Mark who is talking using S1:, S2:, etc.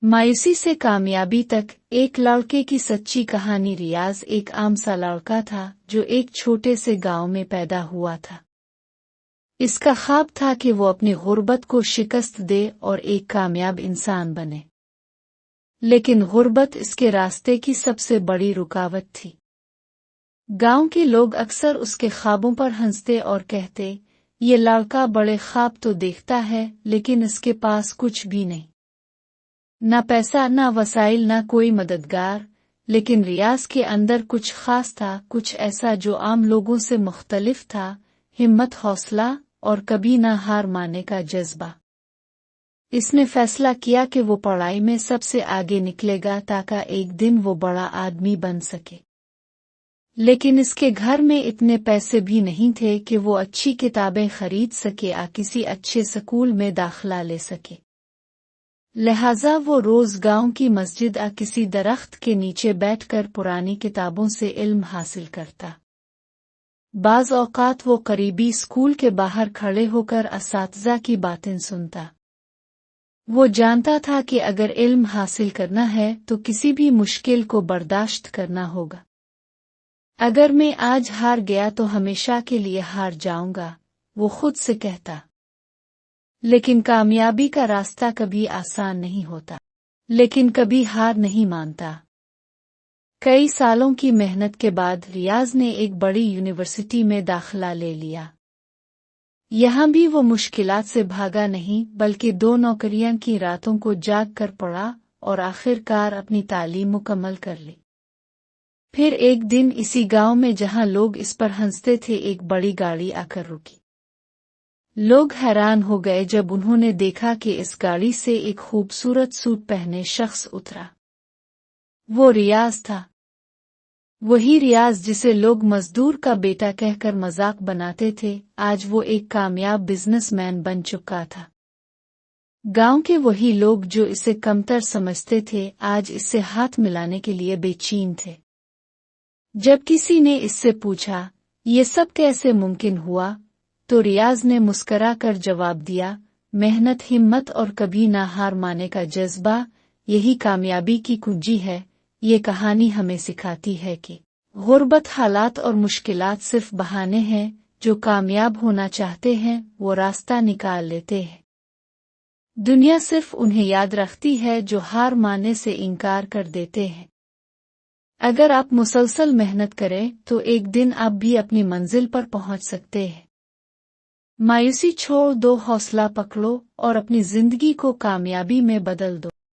S1: मायूसी से कामयाबी तक एक लड़के की सच्ची कहानी। रियाज एक आम सा लड़का था जो एक छोटे से गांव में पैदा हुआ था। इसका ख्वाब था कि वो अपनी गुर्बत को शिकस्त दे और एक कामयाब इंसान बने, लेकिन गुर्बत इसके रास्ते की सबसे बड़ी रुकावट थी। गांव के लोग अक्सर उसके ख्वाबों पर हंसते और कहते, ये लड़का बड़े ख्वाब तो देखता है लेकिन इसके पास कुछ भी नहीं, ना पैसा, ना वसाइल, ना कोई मददगार। लेकिन रियाज के अंदर कुछ खास था, कुछ ऐसा जो आम लोगों से मुख्तलिफ था। हिम्मत, हौसला और कभी ना हार मानने का जज्बा। इसने फैसला किया कि वो पढ़ाई में सबसे आगे निकलेगा ताकि एक दिन वो बड़ा आदमी बन सके। लेकिन इसके घर में इतने पैसे भी नहीं थे कि वो अच्छी किताबें खरीद सके या किसी अच्छे स्कूल में दाखिला ले सके। लिहाजा वो रोज गांव की मस्जिद या किसी दरख्त के नीचे बैठकर पुरानी किताबों से इल्म हासिल करता। बाज़ औक़ात वो करीबी स्कूल के बाहर खड़े होकर असातिज़ा की बातें सुनता। वो जानता था कि अगर इल्म हासिल करना है तो किसी भी मुश्किल को बर्दाश्त करना होगा। अगर मैं आज हार गया तो हमेशा के लिए हार जाऊंगा, वो खुद से कहता। लेकिन कामयाबी का रास्ता कभी आसान नहीं होता, लेकिन कभी हार नहीं मानता। कई सालों की मेहनत के बाद रियाज ने एक बड़ी यूनिवर्सिटी में दाखिला ले लिया। यहाँ भी वो मुश्किलात से भागा नहीं, बल्कि 2 नौकरियां की, रातों को जाग कर पढ़ा और आखिरकार अपनी तालीम मुकम्मल कर ली। फिर एक दिन इसी गांव में जहां लोग इस पर हंसते थे, एक बड़ी गाड़ी आकर रुकी। लोग हैरान हो गए जब उन्होंने देखा कि इस गाड़ी से एक खूबसूरत सूट पहने शख्स उतरा। वो रियाज था, वही रियाज जिसे लोग मजदूर का बेटा कहकर मजाक बनाते थे। आज वो एक कामयाब बिजनेसमैन बन चुका था। गांव के वही लोग जो इसे कमतर समझते थे, आज इससे हाथ मिलाने के लिए बेचैन थे। जब किसी ने इससे पूछा, ये सब कैसे मुमकिन हुआ, तो रियाज ने मुस्करा कर जवाब दिया, मेहनत, हिम्मत और कभी ना हार मानने का जज्बा, यही कामयाबी की कुंजी है। ये कहानी हमें सिखाती है कि गुर्बत, हालात और मुश्किलात सिर्फ बहाने हैं। जो कामयाब होना चाहते हैं वो रास्ता निकाल लेते हैं। दुनिया सिर्फ उन्हें याद रखती है जो हार मानने से इनकार कर देते हैं। अगर आप मुसलसल मेहनत करें तो एक दिन आप भी अपनी मंजिल पर पहुंच सकते हैं। मायूसी छोड़ दो, हौसला पकड़ो और अपनी जिंदगी को कामयाबी में बदल दो।